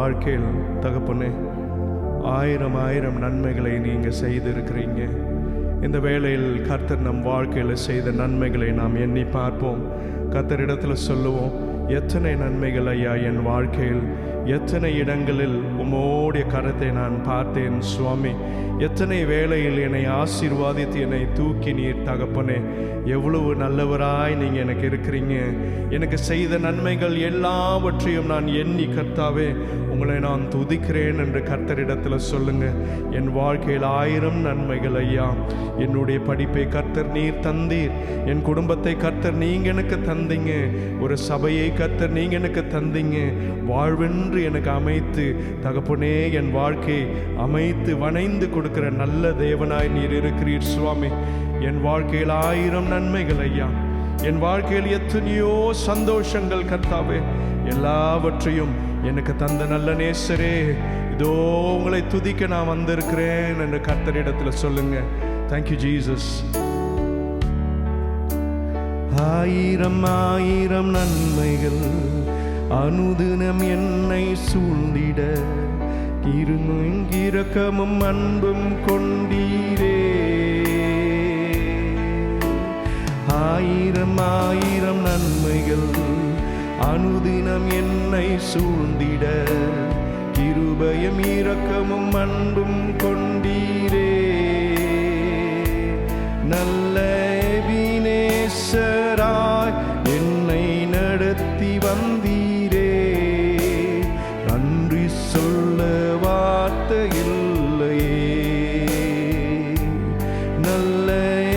வாழ்க்கையில் தகப்பனே, ஆயிரம் ஆயிரம் நன்மைகளை நீங்கள் செய்திருக்கிறீங்க. இந்த வேளையில் கர்த்தர் நம் வாழ்க்கையில் செய்த நன்மைகளை நாம் எண்ணி பார்ப்போம். கர்த்தரிடத்தில் சொல்லுவோம், எத்தனை நன்மைகள் ஐயா என் வாழ்க்கையில், எத்தனை இடங்களில் உம்மோடைய கரத்தை நான் பார்த்தேன் சுவாமி. எத்தனை வேளையில் என்னை ஆசீர்வாதித்து என்னை தூக்கி நீர் தகப்பனே. எவ்வளவு நல்லவராய் நீங்கள் எனக்கு இருக்கிறீங்க. எனக்கு செய்த நன்மைகள் எல்லாவற்றையும் நான் எண்ணி கர்த்தாவே உங்களை நான் துதிக்கிறேன் என்று கர்த்தரிடத்தில் சொல்லுங்க. என் வாழ்க்கையில் ஆயிரம் நன்மைகள் ஐயா. என்னுடைய படிப்பை கர்த்தர் நீர் தந்தீர். என் குடும்பத்தை கர்த்தர் நீங்கள் எனக்கு தந்தீங்க. ஒரு சபையை கர்த்தர் நீங்கள் எனக்கு தந்தீங்க. வாழ்வென்று எனக்கு அமைத்து தகப்பனே என் வாழ்க்கையை அமைத்து வணைந்து கொடுக்கிற நல்ல தேவனாய் நீர் இருக்கிறீர் சுவாமி. என் வாழ்க்கையில் ஆயிரம் நன்மைகள் ஐயா. என் வாழ்க்கையில் எத்தனையோ சந்தோஷங்கள் கர்த்தாவே. எல்லாவற்றையும் எனக்கு தந்த நல்ல நேசரே, இதோ உங்களை துதிக்க நான் வந்திருக்கிறேன் என்று கர்த்தரிடத்தில் சொல்லுங்க. Thank you Jesus. ஆயிரம் ஆயிரம் நன்மைகள் அனுதினம் என்னை சூழ்ந்திட, இரக்கமும் அன்பும் கொண்டீரே. ஆயிரம் ஆயிரம் நன்மைகள் அனுதினம் என்னை சூழ்ந்திட, கிருபையும் இரக்கமும் அன்பும் கொண்டீரே. நல்ல எபினேசராய் என்னை நடத்தி வந்தீரே. நன்றி சொல்ல வார்த்தை இல்லையே. நல்ல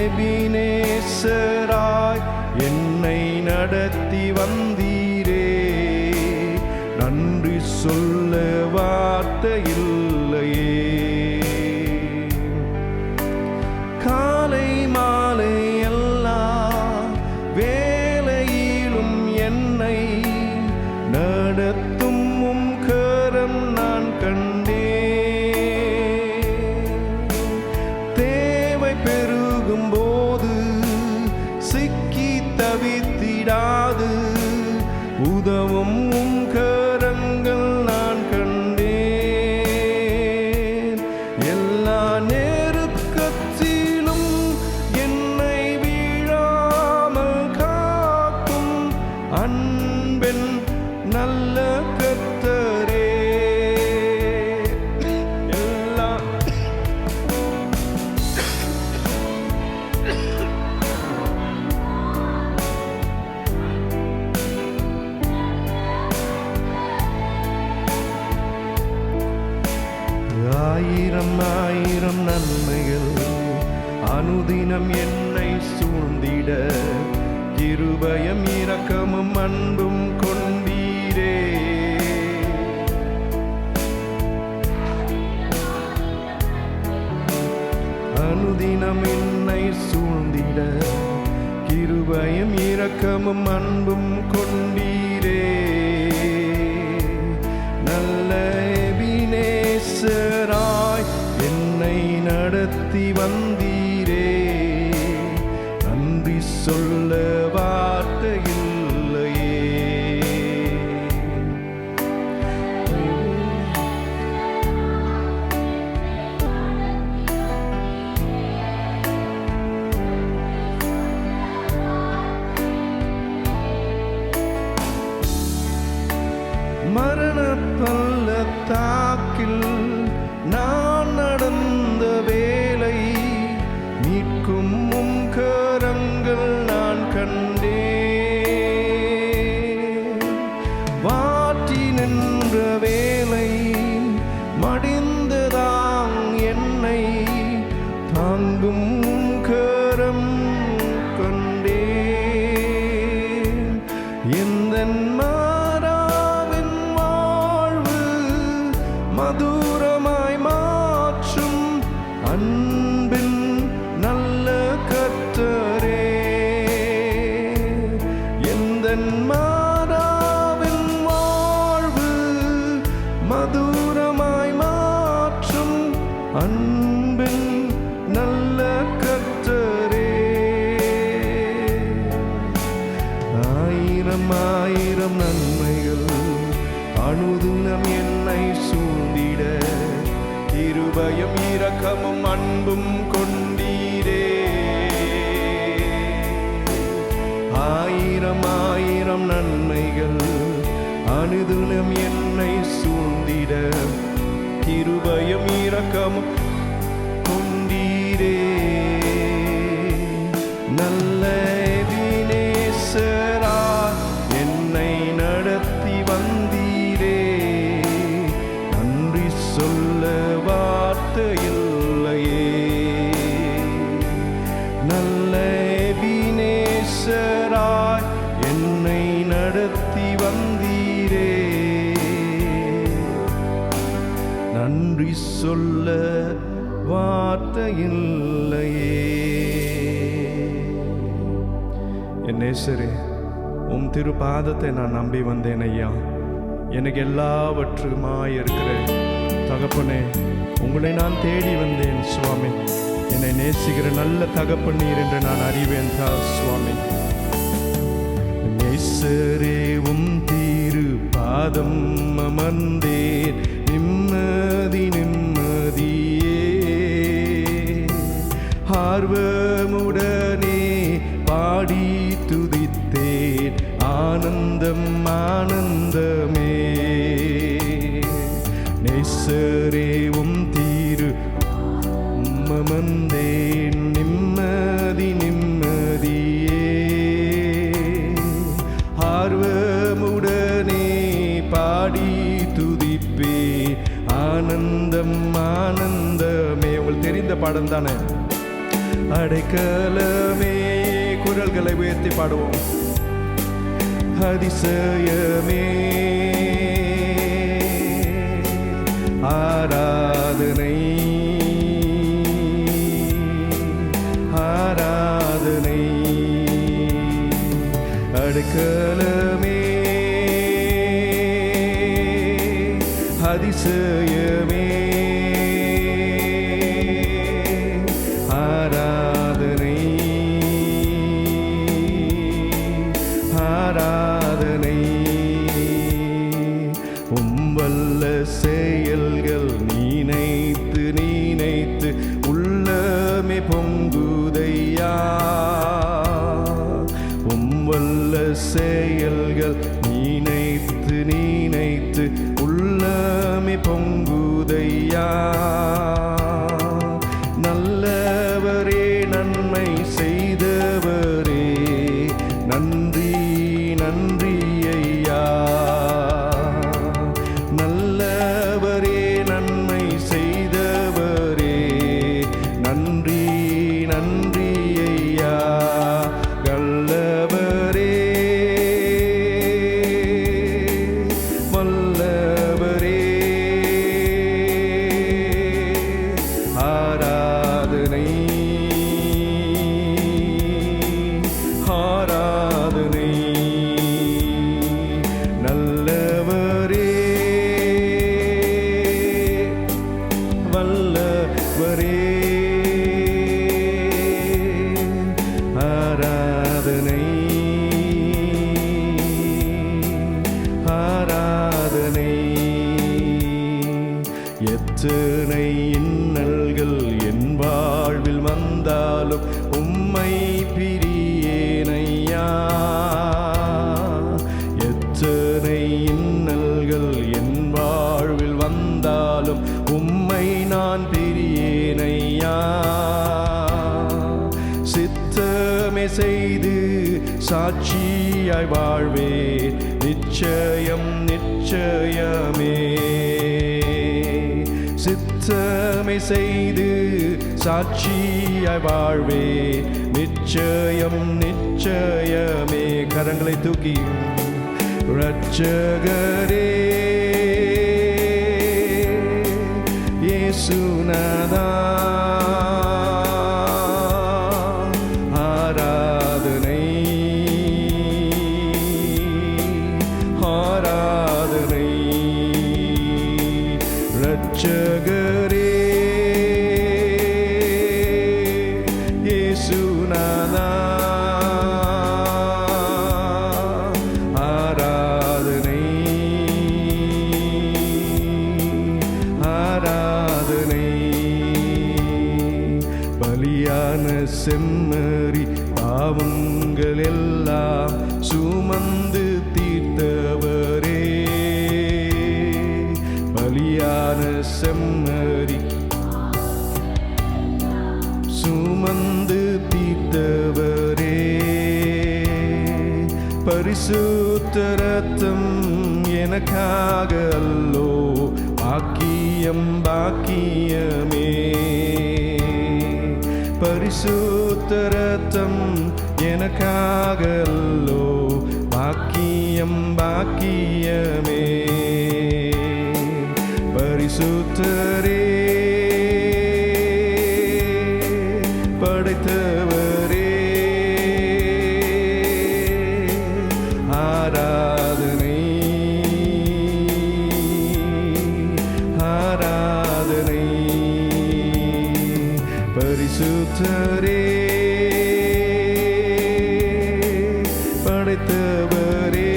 எபினேசராய் என்னை நடத்தி வந்தீரே. நன்றி சொல்ல வார்த்தை இல்லையே. காலை மாலை எல்லா வேளையிலும் என்னை நடத்தும் உம் கரம் நான் கண்டேன். தேவை பெருகும் போது சிக்கி தவித்திடாது உதவும் உம் கரங்கள் நான் கண்டேன். எல்லா நெருக்கத்திலும் என்னை வீழாமல் காக்கும் அன்பின் நல்ல கர்த்தரே. ஆயிரம் ஆயிரம் நன்மைகள் அனுதினம் என்னை சூழ்ந்திட, கிருபையும் இரக்கமும் அன்பும் கொண்டீரே. அனுதினம் என்னை சூழ்ந்திட, கிருபையும் இரக்கமும் அன்பும் கொண்டீரே. நல்ல எபினேசராய் என்னை நடத்தி வந்தீரே. நன்றி சொல்ல வார்த்தை இல்லையே. மரண பள்ளத்தாக்கில் நான் நடந்த வேளை, மீட்கும் உம் கரங்கள் நான் கண்டேன். வாட்டி நின்ற வேளை மடிந்ததாங் என்னை தாங்கும் உம் கரம் கண்டேன். எந்தன் மாறாவின் வாழ்வு மதுரமாய் மாற்றும் அன்பின் நல்ல கர்த்தரே. எந்தன் மாறாவின் வாழ்வு மதுரமாய் மாற்றும் அன்பின் நல்ல கர்த்தரே. ஆயிரம் ஆயிரம் நன்மைகள் அனுதினம் என்னை சூழ்ந்திட கிருபையும் இரக்கமும் அன்பும் கொண்டீரே. ஆயிரம் ஆயிரம் நன்மைகள் அனுதினம் என்னை சூழ்ந்திட கிருபையும் இரக்கமும் கொண்டீரே. நல்ல எபினேசரா என்னை நடத்தி வந்தீரே. நன்றி சொல்ல வார்த்தை இல்லையே. நல்ல எபினேசரா என்னை நடத்தி வந்தீரே. நன்றி சொல்ல வார்த்தை இல்லையே. என் நேசரே, உம் திருப்பாதத்தை நான் நம்பி வந்தேன் ஐயா. எனக்கு எல்லாவற்றுமாய் இருக்கிற தகப்பனே, உங்களை நான் தேடி வந்தேன் சுவாமி. என்னை நேசிக்கிற நல்ல தகப்பன் நீர் என்று நான் அறிவேன் சுவாமி. நேசரே, உம் திருப்பாதம் அமர்ந்தேன் நிம்மதி நிம்மதியே. ஆர்வமுடனே பாடி துதித்தேன் ஆனந்தம் ஆனந்தமே. நேசரே, உம் திரு அமர்ந்தேன் நிம்மதி நிம்மதியே. ஆர்வமுடனே பாடி துதிப்பே ஆனந்தம் ஆனந்தமே. உங்களுக்கு தெரிந்த பாடம் தானே? அடைக்கலமே, குரல்களை உயர்த்தி பாடுவோம். அதிசயமே, ஆராதனை ஆராதனை. அடைக்கலமே, அதிசயமே, ஆராதனை ஆராதனை. உம்வல்ல செயல்கள் நினைத்து நினைத்து உள்ளமே பொங்குதையா. உம்வல்ல செயல்கள் நினைத்து நினைத்து உள்ளமே பொங்குதையா. நல்லவரே, நன்மை செய்தவரே, நன்றி நன்றி ஐயா. நல்லவரே, நன்மை செய்தவரே, நன்றி நன்றி ஐயா. நல்லவரே, வல்லவரே, ஆராதனை ஆராதனை. நல்லவரே, வல்லவரே, ஆராதனை ஆராதனை. எத்தனை இன்னல்கள் என் வாழ்வில் வந்தாலும் உம்மை பிரியேனையா. எத்தனை இன்னல்கள் என் வாழ்வில் வந்தாலும் உம்மை நான் பிரியேனையா. சித்தமே செய்து சாட்சியாய் வாழ்வே நிச்சயம் நிச்சயமே. சித்தமே செய்து சாட்சியாய் வாழ்வே நிச்சயம் நிச்சயமே. கரங்களை தூக்கி இரட்சகரே இயேசுநாதா, ஆராதனை ஆராதனை. இரட்சகரே இயேசுநாதா, ஆராதனை செம்மறி பாவங்கள் எல்லாம் சுமந்து தீர்த்தவரே. பலியான செம்மறி சுமந்து தீர்த்தவரே. பரிசுத்த ரத்தம் எனக்காக அல்லோ, பாக்கியம் பாக்கியமே. பரிசுத்த ரத்தம் எனக்காக அல்லோ, பாக்கியம் பாக்கியமே. பரிசுத்தரே படைத்தவரே, ஆராதனை ஆராதனை. பரிசுத்தரே படைத்தவரே,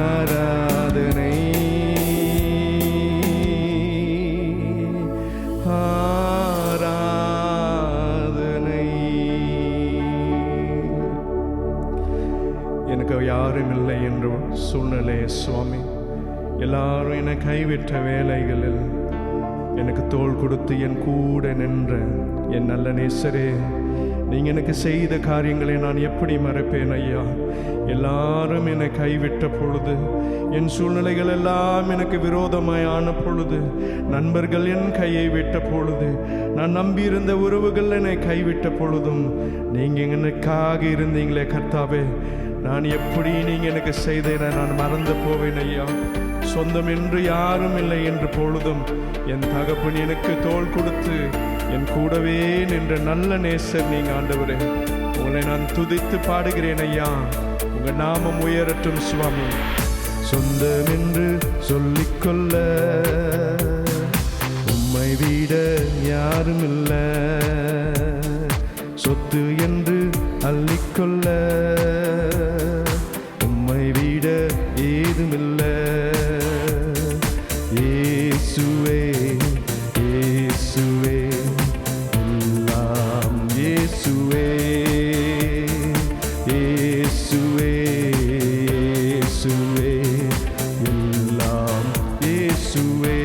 ஆராதனை ஆராதனை. எனக்கு யாரும் இல்லை என்ற சூழ்நிலை சுவாமி. எல்லாரும் என்னை கைவிட்ட வேலைகளில் எனக்கு தோள் கொடுத்து என் கூட நின்ற என் நல்ல நேசரே, நீங்கள் எனக்கு செய்த காரியங்களை நான் எப்படி மறப்பேன் ஐயா. எல்லாரும் என்னை கைவிட்ட பொழுது, என் சூழ்நிலைகள் எல்லாம் எனக்கு விரோதமாய் ஆன பொழுது, நண்பர்கள் என் கையை விட்ட பொழுது, நான் நம்பியிருந்த உறவுகள் என்னை கைவிட்ட பொழுதும் நீங்கள் எனக்காக இருந்தீங்களே கர்த்தாவே. நான் எப்படி நீங்கள் எனக்கு செய்தேன் நான் மறந்து போவேன் ஐயா. சொந்தம் என்று யாரும் இல்லை என்று பொழுதும் என் தகப்பன் எனக்கு தோள் கொடுத்து என் கூடவே நின்ற நல்ல நேசர் நீங்க ஆண்டவரே. உங்களை நான் துதித்து பாடுகிறேன் ஐயா. உங்க நாமம் உயரட்டும் சுவாமி. சொந்தம் என்று சொல்லிக்கொள்ள உம்மை விட யாரும் இல்லை. சொத்து என்று அள்ளிக்கொள்ள உம்மை விட ஏதுமில்லை. இயேசுவே இயேசுவே எல்லாம் இயேசுவே. இயேசுவே இயேசுவே எல்லாம் இயேசுவே.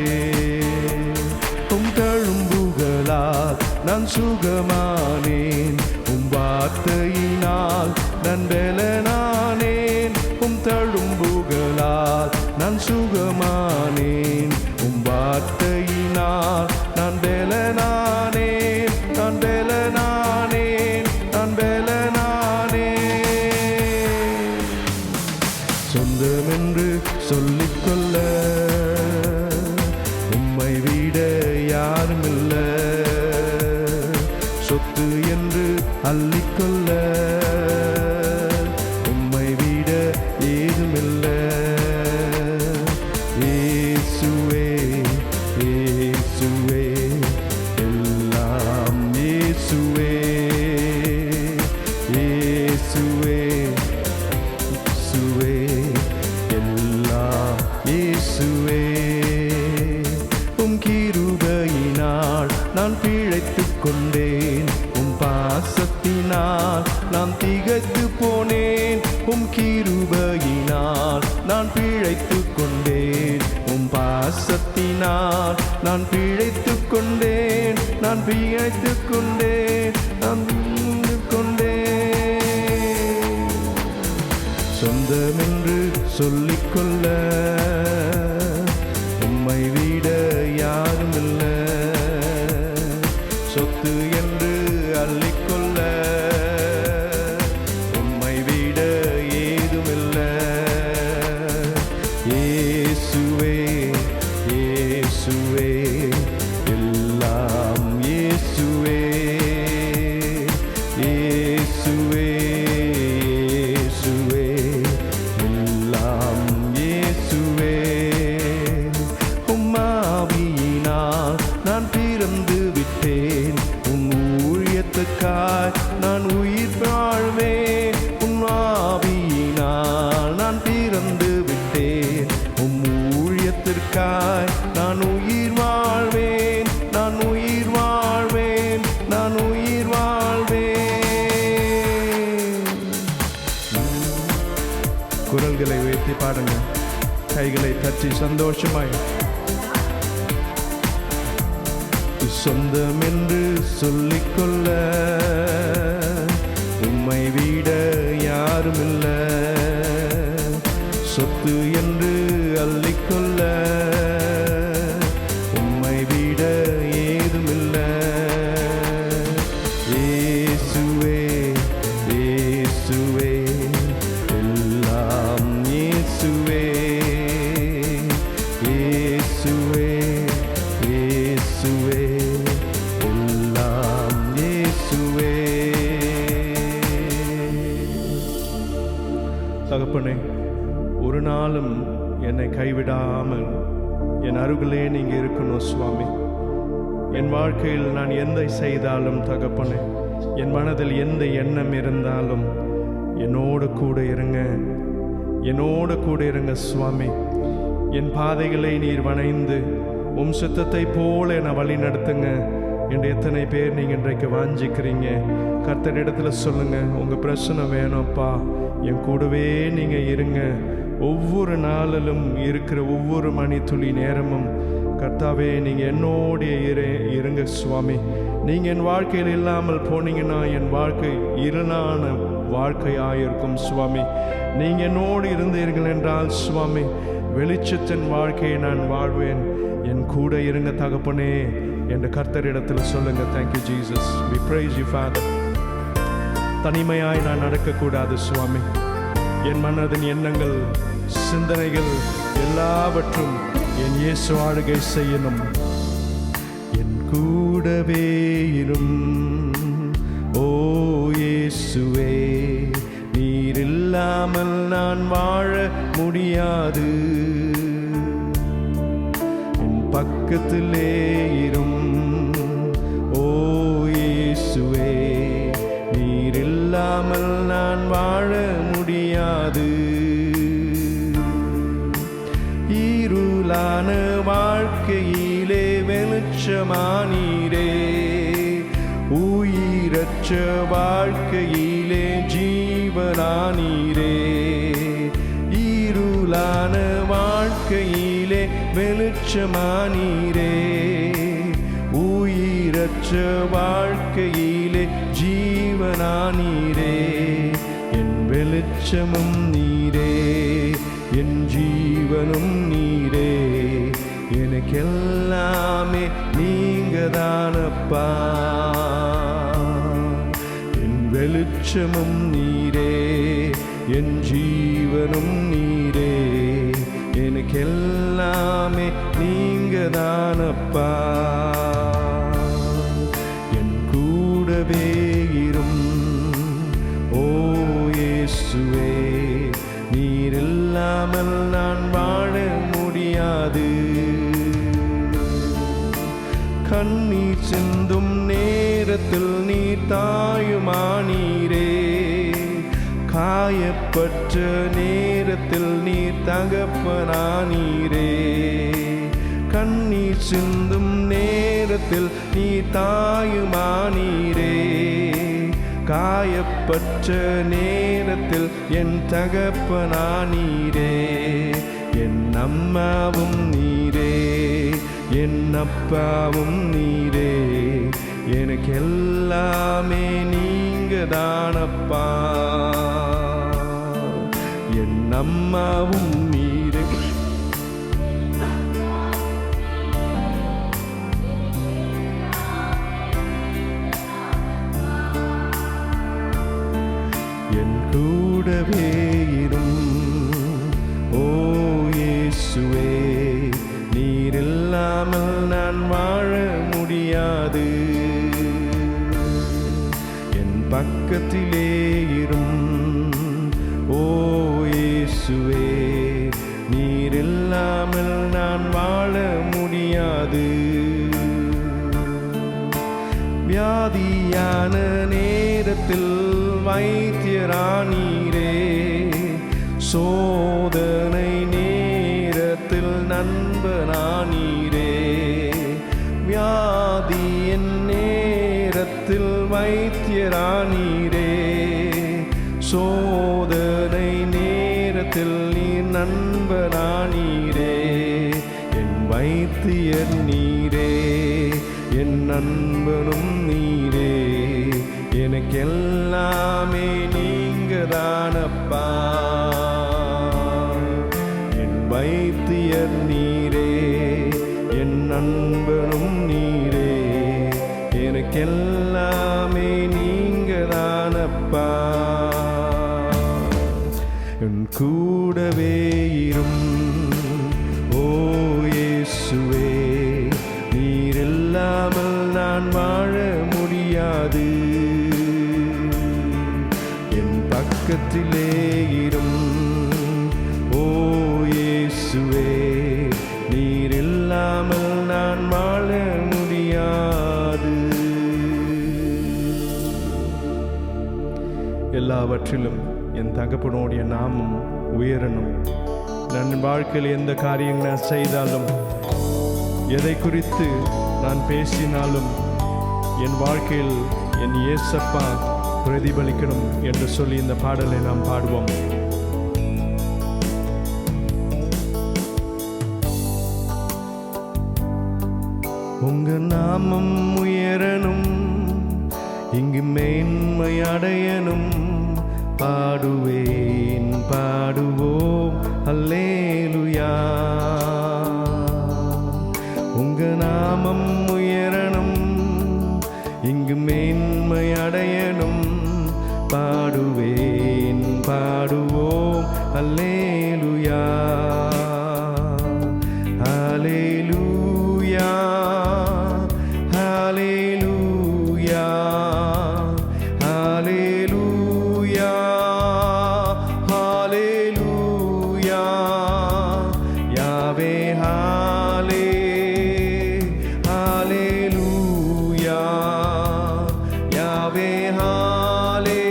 உம் தழும்புகளால் நான் சுகமானேன், உம் வார்த்தையினால் நான் பலனானேன். உம் தழும்புகளால் நான் சுகமானேன், உம் வார்த்தையினால் நான் பலனானேன். நான் பலனானேன், நான் பலனானேன். சொந்தம் என்று சொல்லிக்கொள்ள உம்மை விட யாரும் இல்லை. சொத்து என்று அள்ளிக்கொள்ள உம்மை விட ஏதுமில்லை. இயேசுவே இயேசுவே எல்லாம் இயேசுவே. இயேசுவே இயேசுவே எல்லாம் இயேசுவே. உம் கிருபையினால் நான் பிழைத்துக் கொண்டேன், உம் பாசத்தினால் நான் திகைத்து போனேன். உம் கிருபையினால் நான் பிழைத்துக் கொண்டேன், உம் பாசத்தினால் நான் பிழைத்துக் கொண்டேன். நான் பிழைத்துக் கொண்டேன், நான் கொண்டேன். சொந்தம் என்று சொல்லிக்கொள்ள உம்மை விட யாரும் இல்லை. சொத்து என்று அள்ளிக்கொள்ள உம்மை விட ஏதுமில்லை. இயேசுவே இயேசுவே எல்லாம் இயேசுவே. இயேசுவே இயேசுவே எல்லாம் இயேசுவே. உம் ஆவியினால் நான் பிறந்து விட்டேன், உம் ஊழியத்துக்காய் நான் உயிர் வாழ்வேன். உம் ஆவியினால் நான் பிறந்து விட்டேன், உம் ஊழியத்திற்காய் நான் உயிர் வாழ்வேன். நான் உயிர் பாடுங்க. கைகளை தட்டி சந்தோஷமாய். சொந்தம் என்று சொல்லிக்கொள்ள உம்மை விட யாரும் இல்ல. சொத்து என்று அள்ளிக்கொள்ள உம்மை விட ஏதும் இல்ல. இயேசுவே இயேசுவே எல்லாம் இயேசுவே. இயேசுவே இயேசுவே எல்லாம் இயேசுவே. தகப்பனே, ஒரு நாளும் என்னை கைவிடாமல் என் அருகிலே நீங்க இருக்கணும் சுவாமி. என் வாழ்க்கையில் நான் எந்த செய்தாலும் தகப்பனே, என் மனதில் எந்த எண்ணம் இருந்தாலும் என்னோடு கூட இருங்க, என்னோடு கூட இருங்க சுவாமி. என் பாதைகளை நீர் வணைந்து உம் சுத்தத்தை போல என்னை வழி நடத்துங்க என்று எத்தனை பேர் நீங்கள் இன்றைக்கு வாஞ்சிக்கிறீங்க. கர்த்தரிடத்துல சொல்லுங்க, உங்கள் பிரச்சனை வேணும்ப்பா, என் கூடவே நீங்கள் இருங்க. ஒவ்வொரு நாளிலும் இருக்கிற ஒவ்வொரு மணி துளி நேரமும் கர்த்தாவே நீங்கள் என்னோடைய இருங்க சுவாமி. நீங்கள் என் வாழ்க்கையில் இல்லாமல் போனீங்கன்னா என் வாழ்க்கை இருளான வாழ்க்கையாயிருக்கும் சுவாமி. நீங்கள் என்னோடு இருந்தீர்கள் என்றால் சுவாமி, வெளிச்சத்தின் வாழ்க்கையை நான் வாழ்வேன். என் கூட இருங்க தகப்பனே என்று கர்த்தரிடத்தில் சொல்லுங்க. Thank you Jesus, we praise you Father. தனிமையாய் நான் நடக்கக்கூடாது சுவாமி. என் மனதின் எண்ணங்கள் சிந்தனைகள் எல்லாவற்றும் என் இயேசு ஆளுகை செய்யணும். என் கூடவே இரும் ஓ இயேசுவே, நீர் இல்லாமல் நான் வாழ முடியாது. என் பக்கத்திலே இரும் ஓ இயேசுவே, நீர் இல்லாமல் நான் வாழ முடியாது. இருளான வாழ்க்கையிலே வெளிச்சமானீரே, உயிரற்ற வாழ்க்கையிலே ஜீவனானீரே. இருளான வாழ்க்கையிலே வெளிச்சமானீரே, உயிரற்ற வாழ்க்கையிலே ஜீவனானீரே. என் வெளிச்சமும் நீரே, என் ஜீவனும் நீரே, எனக்கெல்லாமே நீங்க தானப்பா. என் வெளிச்சமும் நீரே, என் ஜீவனும் நீரே, எனக்கெல்லாமே நீங்க தானப்பா. என் கூடவே இரும் ஓ இயேசுவே, நீர் இல்லாமல் நான் வாழ முடியாது. கண்ணீர் சிந்தும் நேரத்தில் நீர் தாயுமானீரே, காயப்பட்ட நேரத்தில் நீர் தகப்பனானீரே. கண்ணீர் சிந்தும் நேரத்தில் நீர் தாயுமானீரே, காயப்பட்ட நேரத்தில் என் தகப்பனானீரே. என் அம்மாவும் நீரே, என் அப்பாவும் நீரே, எனக்கு எல்லாமே நீங்க தானப்பா. என் அம்மாவும் நீரே, என் கூடவே இரும் ஓ இயேசுவே, நீர் இல்லாமல் நான் வாழ முடியாது. என் பக்கத்திலே இரும் ஓ இயேசுவே, நீர் இல்லாமல் நான் வாழ முடியாது. வியாதியான நேரத்தில் வைத்தியரானீரே, சோதனை நேரத்தில் நண்பனானீரே. வியாதியின் நேரத்தில் வைத்தியரானீரே, சோதனை நேரத்தில் நீர் நண்பனானீரே, என் வைத்தியர் நீரே, என் நண்பனும் நீரே, எனக்கெல்லாமே நீங்க தானப்பா. என் வைத்தியர் நீரே, என் நண்பனும் நீரே, எனக்கெல்லாமே நீங்க தானப்பா. என் கூடவே இரும் ஓ இயேசுவே, நீர் இல்லாமல் நான் வாழ முடியாது. என் பக்கத்திலே இரும் ஓ இயேசுவே, நீர் இல்லாமல் நான் வாழ முடியாது. எல்லாவற்றிலும் என் தகப்பனுடைய நாமம் உயரணும். நான் வாழ்க்கையில் எந்த காரியம் நான் செய்தாலும், எதை குறித்து நான் பேசினாலும், என் வாழ்க்கையில் என் இயேசப்பா பிரதிபலிக்கணும் என்று சொல்லி இந்த பாடலை நாம் பாடுவோம். உங்க நாமம் உயரணும், இங்கு மேன்மை அடையணும். பாடுவேன் பாடுவோம் அல்லேலூயா. உங்க நாமம் உயரணும், இங்கு மேன்மை அடையணும். பாடுவேன் பாடுவோம் அல்லேலூயா. ஹல்லேலூயா ஹல்லேலூயா ஹல்லேலூயா ஹல்லேலூயா. யாவே ஹல்லே ஹல்லேலூயா. யாவே ஹல்லே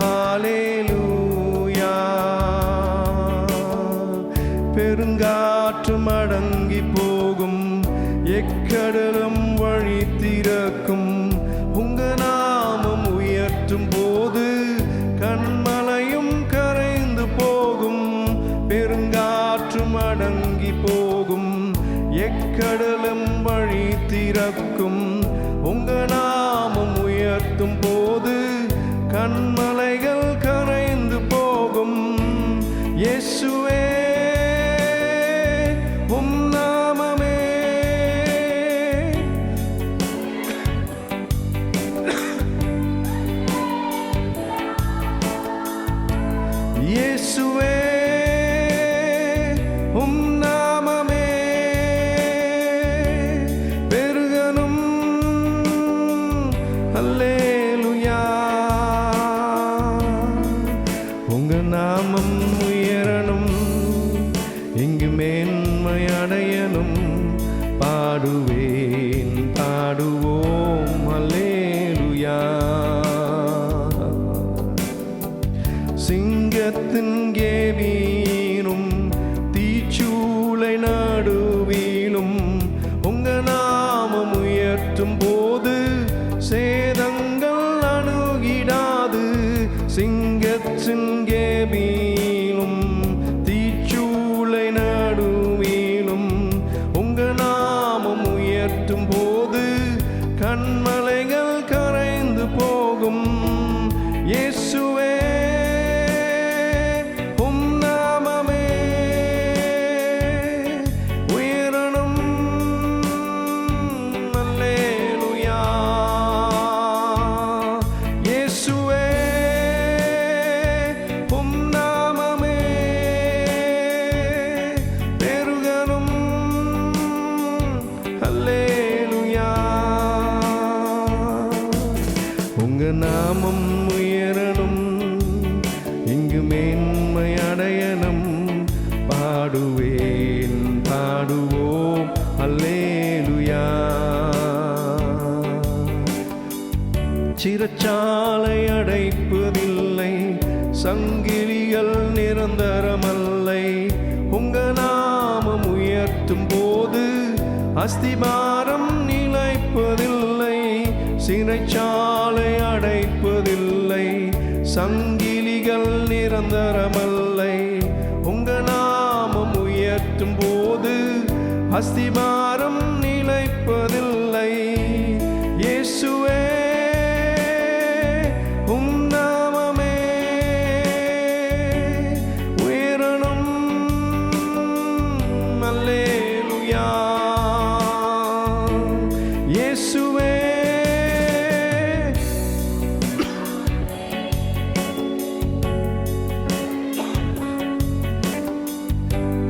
ஹல்லேலூயா. பெருங்காற்றும் அடங்கி போகும், எக்கடலும் வழி திறக்கும். உங்க நாமம் உயர்த்தும் போது கண்மலையும் கரைந்து போகும். பெருங்காற்றும் அடங்கி போகும், எக்கடலும் வழி திறக்கும். உங்க நாமம் உயர்த்தும் போது கண்மலைகள் கரைந்து போகும். இயேசுவே உம் நாமமே இயேசுவே உம் நாமமே பெருகணும். அல்லேலூயா. உங்க நாமம் உயரணும், இங்கு மேன்மை அடையணும். பாடுவேன் பாடுவோம் அல்லேலூயா. சிங்கத்தின் கேவீனும் தீச்சூளை நடுவிலும் உங்க நாமம் உயர்த்தும் போது சேதங்கள் அணுகிடாது. சிங்கத்தின் கேவீனும் தீச்சூளை நடுவிலும் உங்க நாமம் உயர்த்தும் போது கண்மலைகள் கரைந்து போகும். இயேசுவே உம் நாமமே உயரணும். அல்லேலூயா. இயேசுவே உம் நாமமே பெருகணும். அல்லேலூயா. உங்க நாமம் உயரணும், இங்கு மேன்மை அடையணும். பாடுவேன் பாடுவோம் அல்லேலூயா. சிறைச்சாலை அடைப்பதில்லை, சங்கிலிகள் நிரந்தரமல்லை. உங்க நாமம் உயர்த்தும் போது அஸ்திபாரம் நிலைப்பதில்லை. சிறைச்சாலை அடைப்பதில்லை, சங்கிலிகள் நிரந்தரமல்லை. உங்க உயர்த்தும் போது அஸ்திபாரம் நிலைப்பதில்லை. இயேசுவே உம் நாமமே உயரணும். அல்லேலூயா. இயேசுவே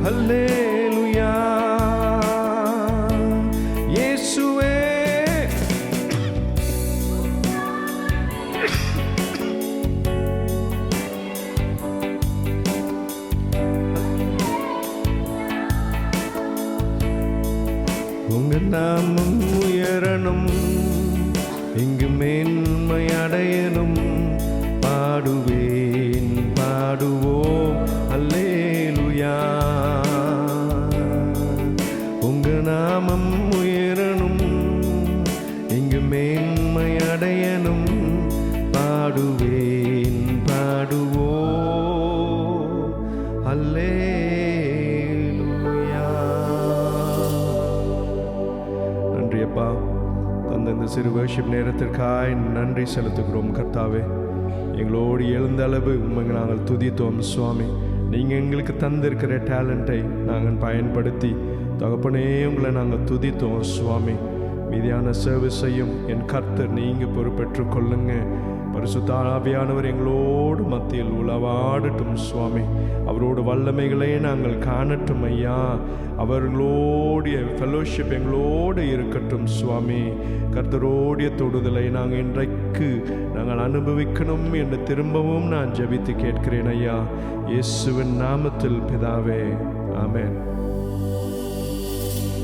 அல்லேலூயா. இயேசுவே உங்க நாமம் உயரணும், இங்கு மேன்மை அடையணும். பாடுவேன் பாடுவோம் அல்லேலூயா. உங்க நாமம் உயரணும், இங்கு மேன்மை அடையணும். பாடுவேன் பாடுவோம் அல்லேலூயா. நன்றி அப்பா, தந்த இந்த சிறு வர்ஷிப் நேரத்திற்காய் நன்றி செலுத்துகிறோம் கர்த்தாவே. எங்களோடு எழுந்த அளவு உண்மை நாங்கள் துதித்தோம் சுவாமி. நீங்கள் எங்களுக்கு தந்திருக்கிற டேலண்ட்டை நாங்கள் பயன்படுத்தி தகப்பனே உங்களை நாங்கள் துதித்தோம் சுவாமி. மீதியான சர்வீஸையும் என் கர்த்தர் நீங்கள் பொறுப்பேற்றுக் கொள்ளுங்க. பரிசுத்த ஆவியானவர் எங்களோடு மத்தியில் உளவாடட்டும் சுவாமி. அவரோட வல்லமைகளை நாங்கள் காணட்டும் ஐயா. அவர்களோடைய ஃபெலோஷிப் எங்களோடு இருக்கட்டும் சுவாமி. கர்த்தரோடைய தொடுதலை நாங்கள் இன்றைக்கு நாங்கள் அனுபவிக்கணும் என்று திரும்பவும் நான் ஜெபித்து கேட்கிறேன் ஐயா. இயேசுவின் நாமத்தில் பிதாவே, ஆமென்.